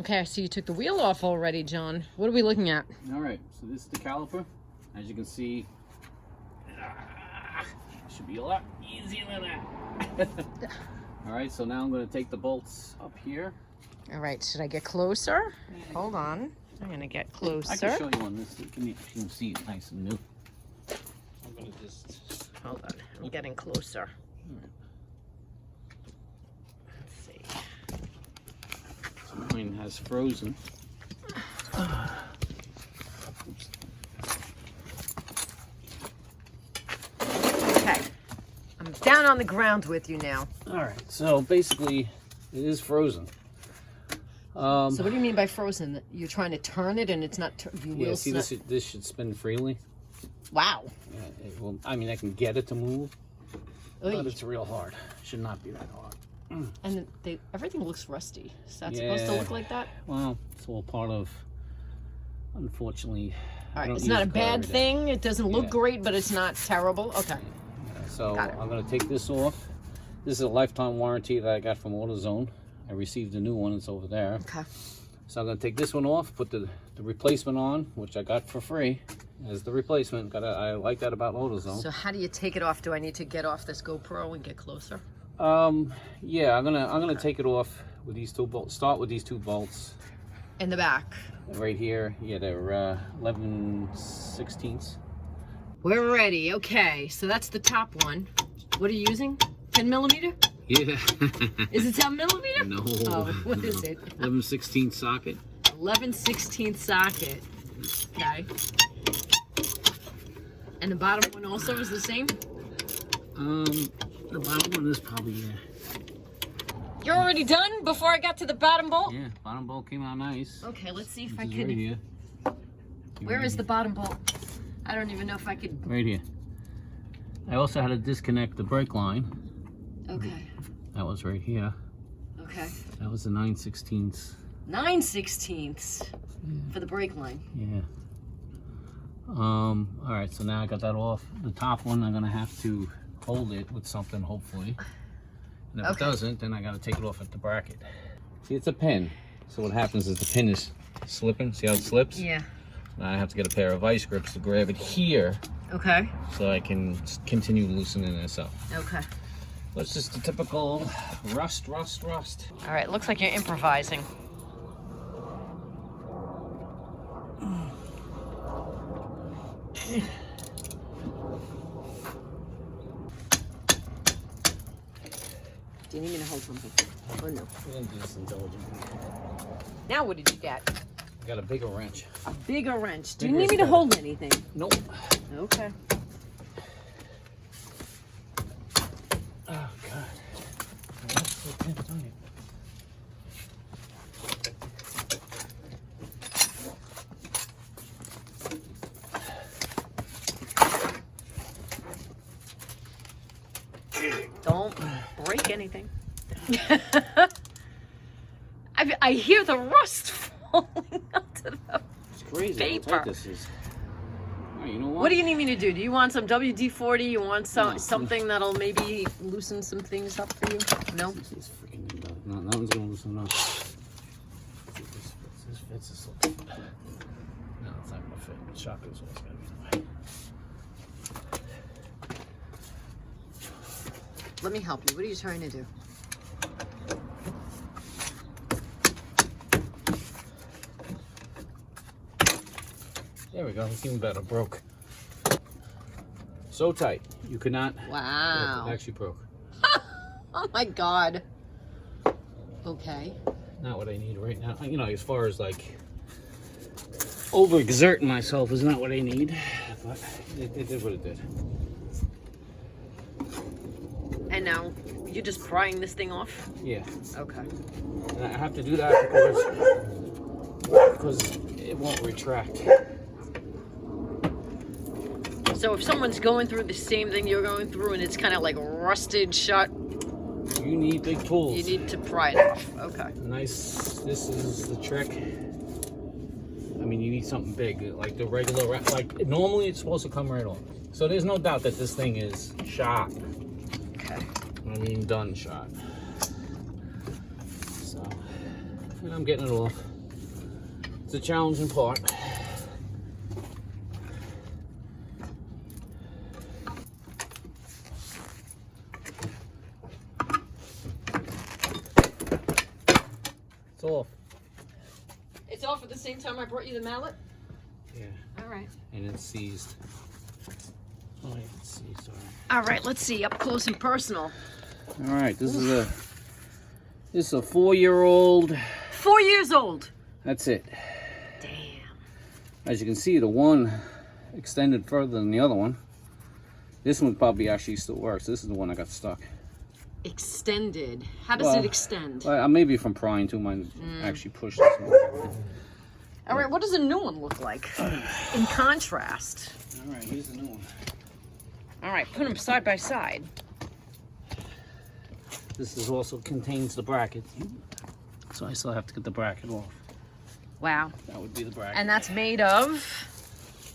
Okay, I see you took the wheel off already, John. What are we looking at? All right, so this is the caliper. As you can see, should be a lot easier than that. All right, so now I'm going to take the bolts up here. All right, should I get closer? Hold on. I'm going to get closer. I can show you on this. You can see it nice and new. I'm going to just... Hold on. I'm getting closer. Right. Let's see. So mine has frozen. Okay. I'm down on the ground with you now. All right, so basically it is frozen. So what do you mean by frozen? You're trying to turn it and it's not... Yeah, see, this should spin freely. Wow. Yeah, well, I mean, I can get it to move, Oy. but it's real hard. Should not be that hard. And everything looks rusty. Is that supposed to look like that? Well, it's all part of, unfortunately. All right, it's not a bad thing. It doesn't look great, but it's not terrible. Okay. So I'm going to take this off. This is a lifetime warranty that I got from AutoZone. I received a new one. It's over there. Okay. So I'm going to take this one off, put the replacement on, which I got for free as the replacement. I like that about AutoZone. So how do you take it off? Do I need to get off this GoPro and get closer? Yeah, I'm gonna take it off with these two bolts. Start with these two bolts. In the back. Right here. Yeah, they're 11/16. We're ready. Okay, so that's the top one. What are you using? 10 millimeter? Yeah. Is it 10 millimeter? No. Oh, what is it? 11/16 socket. 11/16 socket. Okay. And the bottom one also is the same? The bottom one is probably, You're already done before I got to the bottom bolt? Yeah, bottom bolt came out nice. Okay, let's see if I Right can... here. Where is the bottom bolt? I don't even know if I could... Right here. I also had to disconnect the brake line. Okay. That was right here. Okay. That was the 9/16. 9/16 for the brake line. Yeah. All right, so now I got that off. The top one, I'm gonna have to hold it with something, hopefully. And if it doesn't, then I gotta take it off at the bracket. See, it's a pin. So what happens is the pin is slipping. See how it slips? Yeah. Now I have to get a pair of vice grips to grab it here. Okay. So I can continue loosening this up. Okay. But it's just a typical rust. All right, looks like you're improvising. Do you need me to hold something? Or no? We didn't do this intelligently. Now what did you get? I got a bigger wrench. A bigger wrench. Do you need me to hold anything? Nope. Okay. Oh, God. That's so tense, don't you? Don't break anything. I hear the rust falling onto the It's crazy. paper. How tight this is. All right, you know what? What do you need me to do? Do you want some WD-40? You want something that'll maybe loosen some things up for you? No? This is freaking thing done. No, that one's going to loosen up. This fits this little foot. No, it's not going to fit. The shock is what's going to be in the way. Let me help you. What are you trying to do? There we go. It's even better. Broke. So tight. You could not. Wow. It actually broke. Oh my God. Okay. Not what I need right now. You know, as far as like overexerting myself is not what I need. But it did what it did. And now you're just prying this thing off? Yeah. Okay. And I have to do that because it won't retract. So if someone's going through the same thing you're going through and it's kind of like rusted shut, You need big tools. you need to pry it off. Okay. Nice. This is the trick. I mean, you need something big, like the regular, like normally it's supposed to come right off. So there's no doubt that this thing is shot. Okay. I mean, done shot. So, And I'm getting it off. It's a challenging part. It's off. It's off at the same time I brought you the mallet? Yeah. All right. And it's seized. Oh, yeah, it's seized. All right. All right, let's see, up close and personal. All right, this is a 4-year-old. 4 years old. That's it. Damn. As you can see, the one extended further than the other one. This one probably actually still works. This is the one that got stuck. Extended. How does it extend? Well, maybe from prying too, mine actually pushed this one. All right, what does a new one look like in contrast? All right, here's the new one. All right, put them side by side. This is also contains the bracket, so I still have to get the bracket off. Wow. That would be the bracket. And that's made of?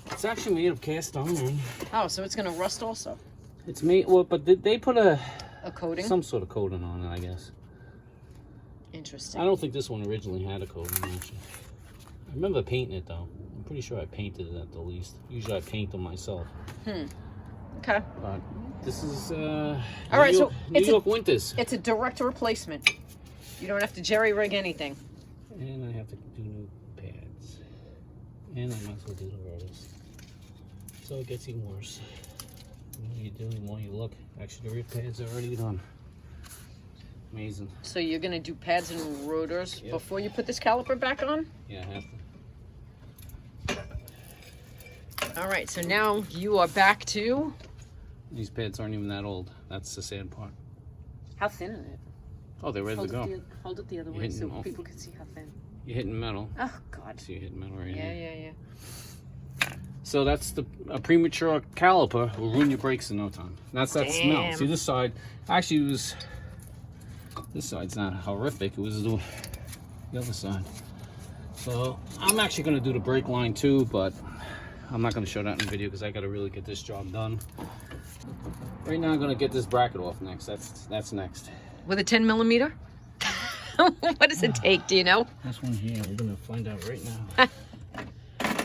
It's actually made of cast iron. Oh, so it's gonna rust also. It's made, well, but they put a coating? some sort of coating on it, I guess. Interesting. I don't think this one originally had a coating, actually. I remember painting it, though. I'm pretty sure I painted it at the least. Usually I paint them myself. Okay. But this is, All right, so New York winters. It's a direct replacement. You don't have to jerry-rig anything. And I have to do new pads. And I might as well do the rotors. So it gets even worse. The more you do, the more you look. Actually, the rear pads are already done. Amazing. So you're gonna do pads and rotors before you put this caliper back on? Yeah, I have to. All right, so now you are back to... These pads aren't even that old. That's the sad part. How thin is it? Oh, they're ready to go. Hold it the other You're way hitting so them off. people can see how thin. You're hitting metal. Oh, God. So you're hitting metal right Yeah, here. yeah. So that's a premature caliper will ruin your brakes in no time. That's that smell. Damn. See, this side actually was. This side's not horrific. It was the other side. So I'm actually going to do the brake line too, but I'm not going to show that in the video because I got to really get this job done. Right now I'm going to get this bracket off next. That's next. With a 10 millimeter? What does it take, do you know? This one here, we're going to find out right now.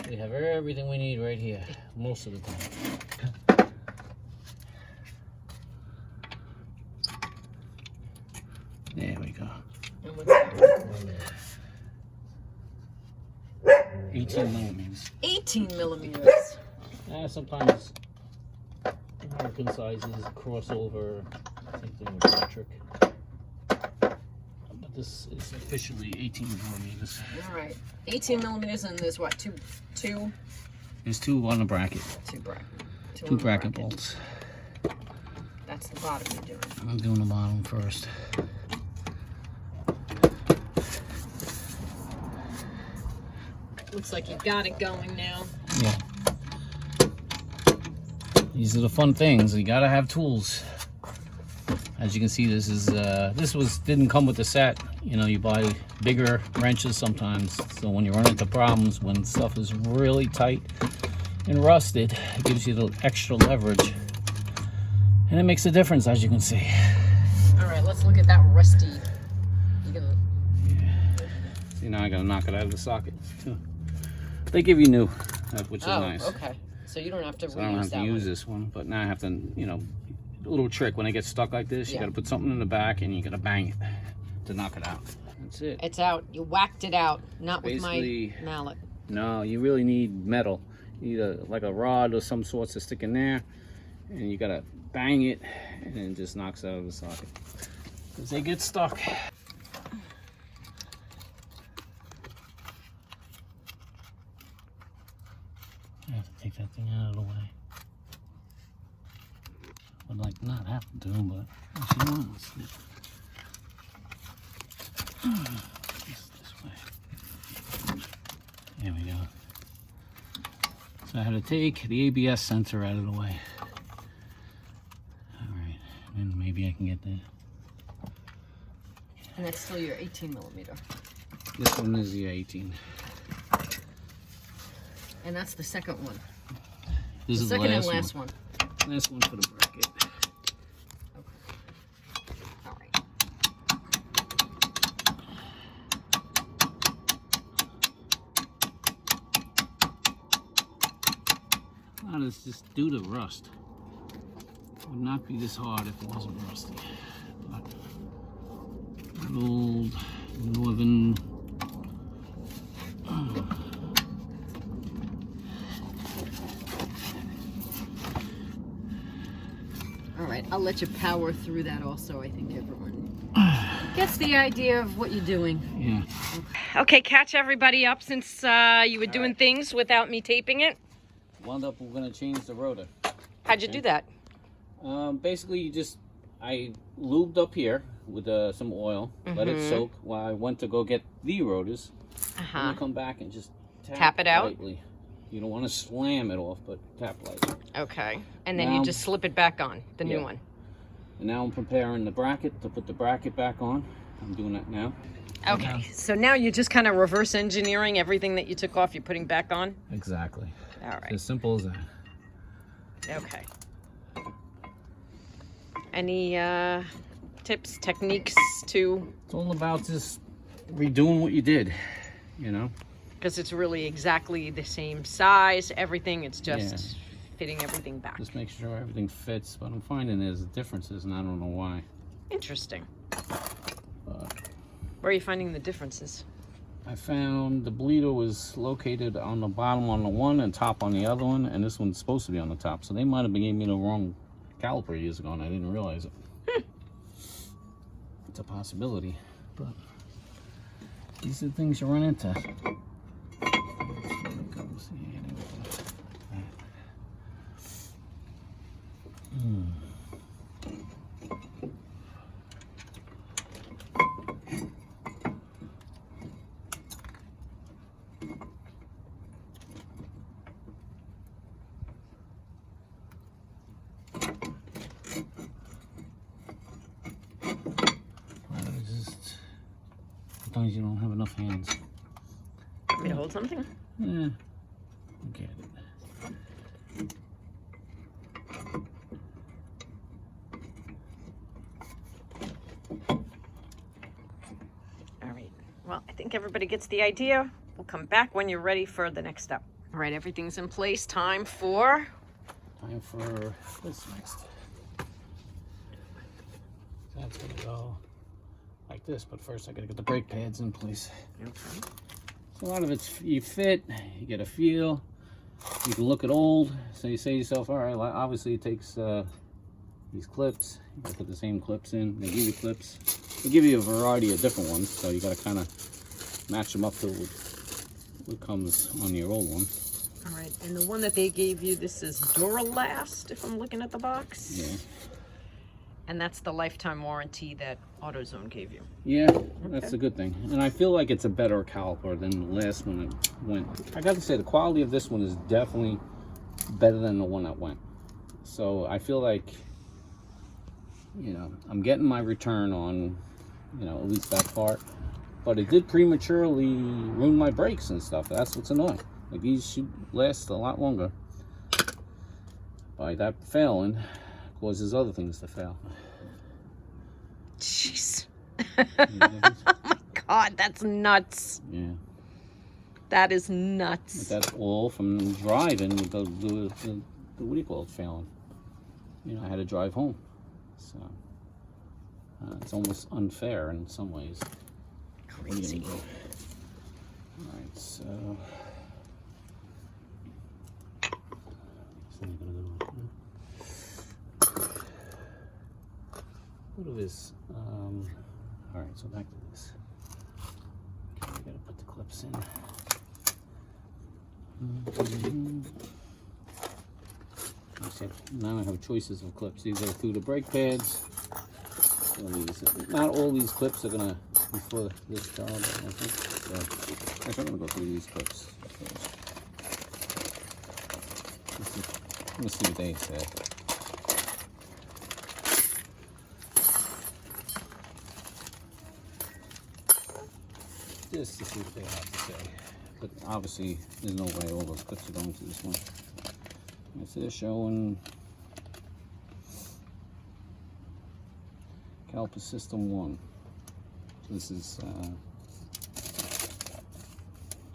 We have everything we need right here, most of the time. There we go. 18 millimeters. 18 millimeters. Sometimes American sizes crossover, same thing with metric. But this is officially 18 millimeters. All right. 18 millimeters, and there's what, two? There's two on the bracket. Two bracket bolts. That's the bottom you're doing. I'm doing the bottom first. Looks like you got it going now. Yeah. These are the fun things. You gotta have tools. As you can see, this didn't come with the set. You know, you buy bigger wrenches sometimes. So when you run into problems, when stuff is really tight and rusted, it gives you the extra leverage. And it makes a difference, as you can see. All right, let's look at that rusty. You gonna... Yeah. See, now I gotta knock it out of the socket. They give you new, which is nice. Okay. So you don't have to So I don't have to use this one, but now I have to, you know, a little trick. When it gets stuck like this, you gotta put something in the back and you gotta bang it to knock it out. That's it. It's out. You whacked it out, not Basically, with my mallet. No, you really need metal. You need like a rod or some sorts to stick in there, and you gotta bang it, and then it just knocks it out of the socket. Because they get stuck. I have to take that thing out of the way. Would like not have to do, but actually, no, let's do this way. There we go. So I had to take the ABS sensor out of the way. Alright, and maybe I can get there. And that's still your 18 millimeter. This one is the 18. And that's the second one. This is the second last and last one. Last one for the bracket. Okay. All right. That is just due to rust. It would not be this hard if it wasn't rusty. But an old northern All right, I'll let you power through that also. I think everyone gets the idea of what you're doing. Yeah. Okay, catch everybody up since you were doing things without me taping it. Wound up, we're gonna change the rotor. How'd you do that? Basically, I lubed up here with some oil, let it soak while I went to go get the rotors. And I come back and just tap it out lightly. You don't want to slam it off, but tap lightly. Okay, and then you just slip it back on, the new one. And now I'm preparing the bracket to put the bracket back on. I'm doing that now. Okay, so now you're just kind of reverse engineering everything that you took off, you're putting back on? Exactly. All right. As simple as that. Okay. Any tips, techniques to... It's all about just redoing what you did, you know? Because it's really exactly the same size, everything, it's just fitting everything back. Just make sure everything fits, but I'm finding there's differences and I don't know why. Interesting. But where are you finding the differences? I found the bleeder was located on the bottom on the one and top on the other one, and this one's supposed to be on the top. So they might have gave me the wrong caliper years ago and I didn't realize it. It's a possibility, but these are the things you run into. Sometimes you don't have enough hands. Want me to hold something? Yeah, I get it. All right. Well, I think everybody gets the idea. We'll come back when you're ready for the next step. All right, everything's in place. Time for what's next? That's gonna go like this, but first I gotta get the brake pads in place. Okay. So a lot of it's you fit, you get a feel, you can look at old, so you say to yourself, all right, well, obviously it takes these clips, you gotta put the same clips in, they give you clips, they give you a variety of different ones, so you gotta kind of match them up to what comes on your old one. All right, and the one that they gave you, this is Duralast, if I'm looking at the box. Yeah. And that's the lifetime warranty that AutoZone gave you. Yeah, that's a good thing. And I feel like it's a better caliper than the last one that went. I got to say, the quality of this one is definitely better than the one that went. So I feel like, you know, I'm getting my return on, you know, at least that part. But it did prematurely ruin my brakes and stuff. That's what's annoying. Like, these should last a lot longer. By that failing, causes other things to fail. Jeez. Oh my God, that's nuts. Yeah. That is nuts. But that's all from driving with the what do you call it, failing. You know, I had to drive home. So it's almost unfair in some ways. Crazy. All right, so what is this? All right, so back to this. Okay, we gotta put the clips in. Now I have choices of clips. These are through the brake pads. Not all these clips are gonna be for this job, I think. So actually, I'm gonna go through these clips first. I'm gonna see what they say. Just to see what they have to say. But obviously, there's no way all those clips are going to this one. It's they're showing Caliper System 1. So this is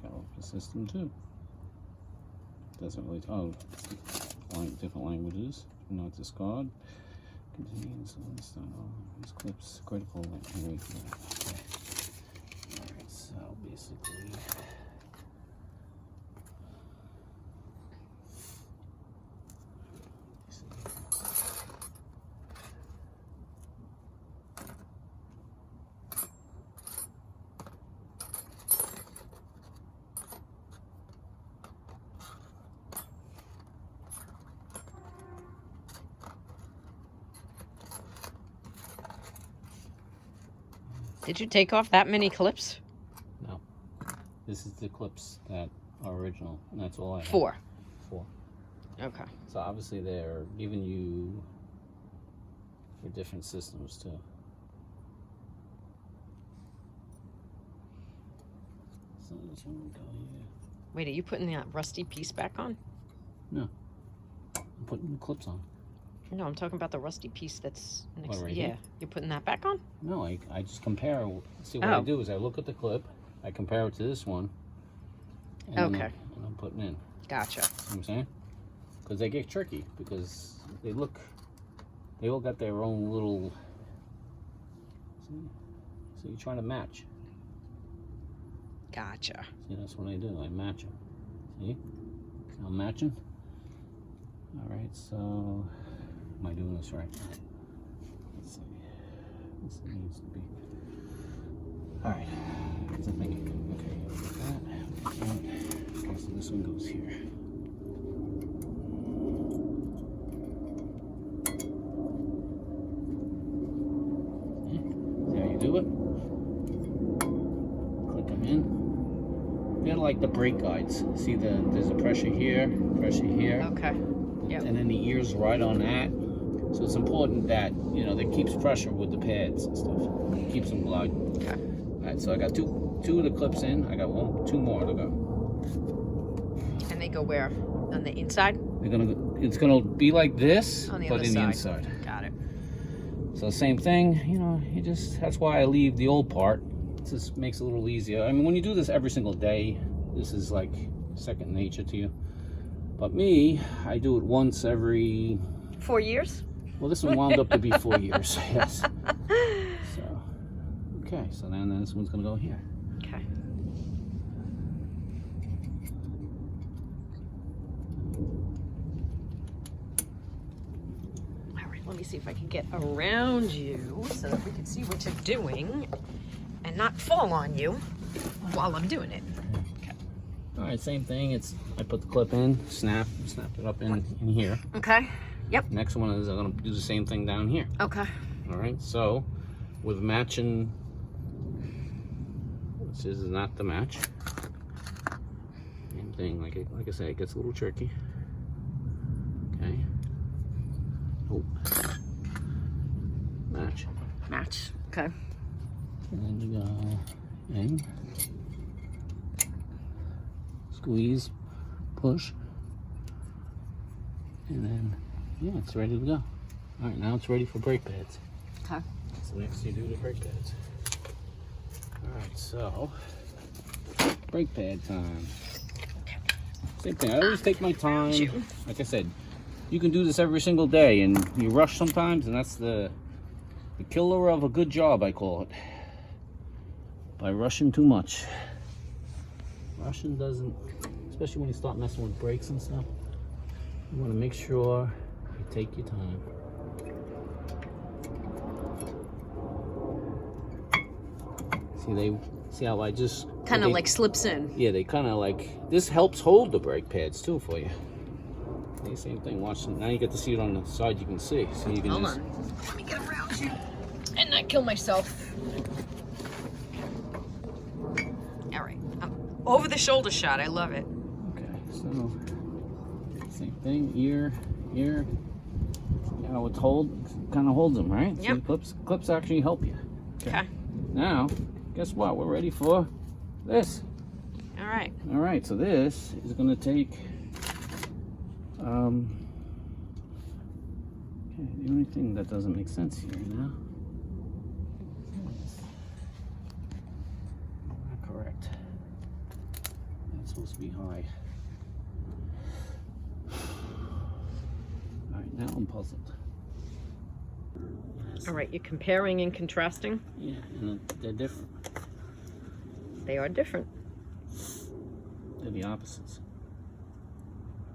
Caliper System 2. Doesn't really, oh, different languages. Do not discard. Contains these clips critical. Okay. Alright, so basically. Did you take off that many clips? No. This is the clips that are original, and that's all I have. 4. 4. Okay. So obviously they're giving you for different systems too. So this one will go here. Wait, are you putting that rusty piece back on? No. I'm putting the clips on. No, I'm talking about the rusty piece that's next. Right yeah, here? you're putting that back on? No, I just compare. See what I do is I look at the clip, I compare it to this one. And Okay. then I'm putting in. Gotcha. You know what I'm saying? Because they get tricky because they all got their own little. See? So you're trying to match. Gotcha. See, that's what I do. I match them. See? See how I'm matching? All right, so. Am I doing this right? Let's see. This needs to be. Alright. It's a thingy. Okay, look at that. Okay, so this one goes here. See how you do it? Click them in. They're like the brake guides. See, there's a pressure here, pressure here. Okay. Yep. And then the ear's right on that. So it's important that, that keeps pressure with the pads and stuff. It keeps them light. Okay. Alright, so I got two of the clips in. I got 2 more to go. And they go where? On the inside? It's gonna be like this, On the but other in side. the inside. Got it. So same thing, that's why I leave the old part. It just makes it a little easier. I mean, when you do this every single day, this is like second nature to you. But me, I do it once every 4 years? Well, this one wound up to be 4 years, yes. So, okay, so then this one's gonna go here. Okay. All right, let me see if I can get around you so that we can see what you're doing and not fall on you while I'm doing it. Okay. All right, same thing. I put the clip in, snap it up in here. Okay. Yep. Next one is I'm gonna do the same thing down here. Okay. All right, so with matching, this is not the match. Same thing, like I said, it gets a little tricky. Okay. Oh. Match. Match. Okay. And then you go in, squeeze, push, and then yeah, it's ready to go. All right, now it's ready for brake pads. Okay. So next you do the brake pads. All right, so brake pad time. Same thing. I always take my time. Like I said, you can do this every single day, and you rush sometimes, and that's the killer of a good job, I call it. By rushing too much. Rushing doesn't, especially when you start messing with brakes and stuff. You want to make sure you take your time. See how I just Kind of like slips in. Yeah, they kind of like, this helps hold the brake pads too for you. The same thing. Watch, now you get to see it on the side. You can see, so you can Hold just. on. Let me get around you and not kill myself. All right. Over the shoulder shot. I love it. Okay, so same thing. Ear. You know, it's kind of holds them, right? Yep. See, clips actually help you. Okay. Now, guess what? We're ready for this. All right. All right. So this is going to take. Okay, the only thing that doesn't make sense here now. Not correct. That's supposed to be high. Now I'm puzzled. All right, you're comparing and contrasting. Yeah, and they're different. They are different. They're the opposites.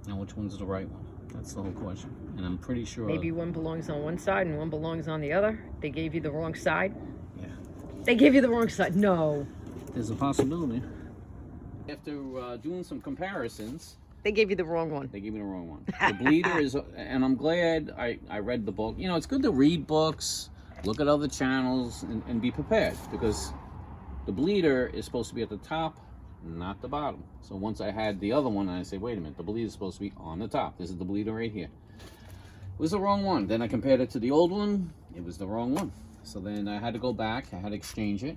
Now, which one's the right one? That's the whole question. And I'm pretty sure... Maybe one belongs on one side and one belongs on the other. They gave you the wrong side. Yeah. They gave you the wrong side. No. There's a possibility. After doing some comparisons... They gave you the wrong one. They gave me the wrong one. The bleeder is... And I'm glad I read the book. You know, it's good to read books, look at other channels, and be prepared. Because the bleeder is supposed to be at the top, not the bottom. So once I had the other one, I say, wait a minute, the bleeder is supposed to be on the top. This is the bleeder right here. It was the wrong one. Then I compared it to the old one. It was the wrong one. So then I had to go back. I had to exchange it.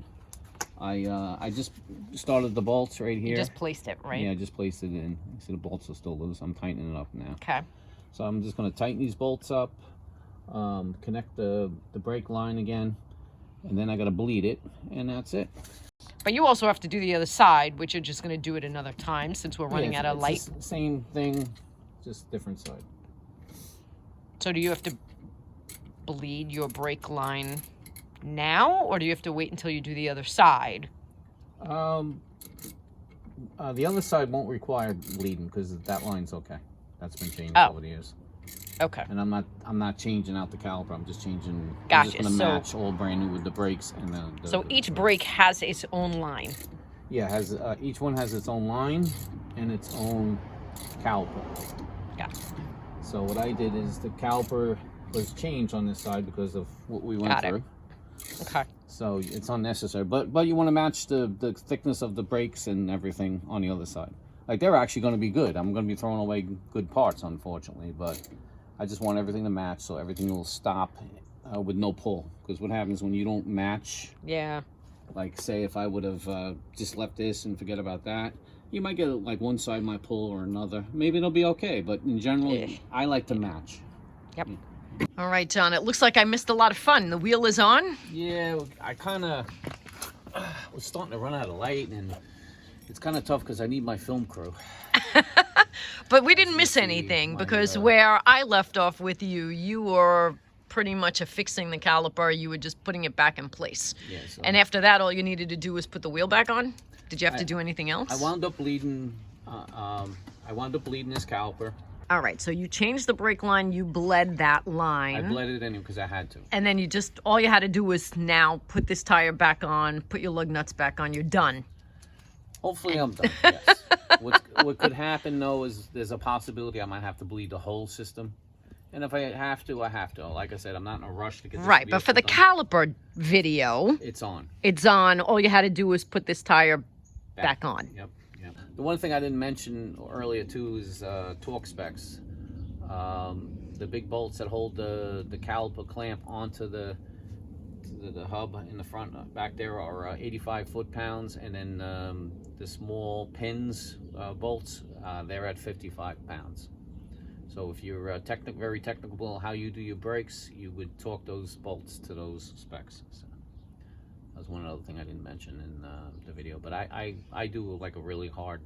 I just started the bolts right here. You just placed it, right? Yeah, I just placed it in. You see the bolts are still loose. I'm tightening it up now. Okay. So I'm just going to tighten these bolts up, connect the brake line again, and then I got to bleed it, and that's it. But you also have to do the other side, which you're just going to do it another time since we're running out of light. It's the same thing, just different side. So do you have to bleed your brake line now, or do you have to wait until you do the other side? The other side won't require bleeding because that line's okay. That's been changed over the years. Okay. And I'm not changing out the caliper. I'm just changing. Gotcha. I'm just going to match all brand new with the brakes and then. So each brake has its own line. Yeah, has each one has its own line and its own caliper. Gotcha. So what I did is the caliper was changed on this side because of what we went through. Okay. So it's unnecessary, but you want to match the thickness of the brakes and everything on the other side. Like they're actually going to be good. I'm going to be throwing away good parts, unfortunately, but I just want everything to match so everything will stop with no pull. Because what happens when you don't match? Yeah. Like say if I would have just left this and forget about that, you might get like one side might pull or another. Maybe it'll be okay, but in general, I like to match. Yep. All right, John, it looks like I missed a lot of fun. The wheel is on? Yeah, I kind of was starting to run out of light, and it's kind of tough because I need my film crew. But we didn't miss anything because where I left off with you, you were pretty much affixing the caliper. You were just putting it back in place. Yeah, so and after that, all you needed to do was put the wheel back on? Did you have to do anything else? I wound up bleeding. This caliper. All right, so you changed the brake line, you bled that line. I bled it anyway because I had to. And then all you had to do was now put this tire back on, put your lug nuts back on, you're done. Hopefully I'm done, yes. What could happen though is there's a possibility I might have to bleed the whole system. And if I have to, I have to. Like I said, I'm not in a rush to get this right, but for the caliper video, it's on. It's on. All you had to do was put this tire back on. Yep. The one thing I didn't mention earlier too is torque specs. The big bolts that hold the caliper clamp onto the hub in the front back there are 85 foot-pounds, and then the small pins bolts they're at 55 pounds. So if you're very technical how you do your brakes, you would torque those bolts to those specs. So that was one other thing I didn't mention in the video, but I do like a really hard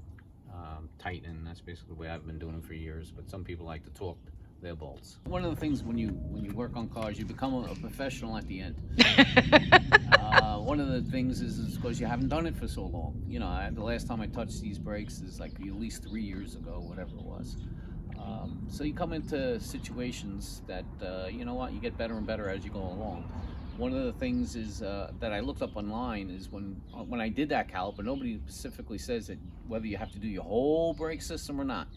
tightening. That's basically the way I've been doing it for years, but some people like to torque their bolts. One of the things when you work on cars, you become a professional at the end. One of the things is because you haven't done it for so long. You know, the last time I touched these brakes is like at least 3 years ago, whatever it was. So you come into situations that, you know what, you get better and better as you go along. One of the things is that I looked up online is when I did that caliper, nobody specifically says that whether you have to do your whole brake system or not.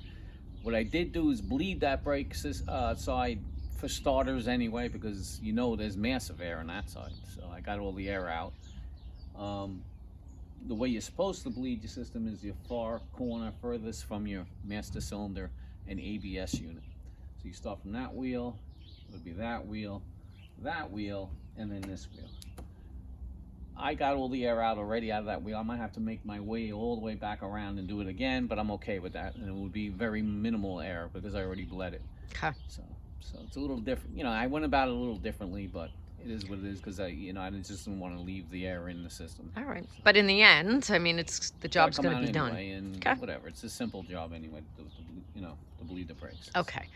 What I did do is bleed that brake side for starters anyway, because you know there's massive air on that side. So I got all the air out. The way you're supposed to bleed your system is your far corner furthest from your master cylinder and ABS unit. So you start from that wheel, it would be that wheel, and then this wheel. I got all the air out already out of that wheel. I might have to make my way all the way back around and do it again, but I'm okay with that. And it would be very minimal air because I already bled it. Okay. So it's a little different. You know, I went about it a little differently, but it is what it is because I just didn't want to leave the air in the system. All right. So, but in the end, I mean, the job's going to be done. And whatever. It's a simple job anyway, to bleed the brakes. Okay.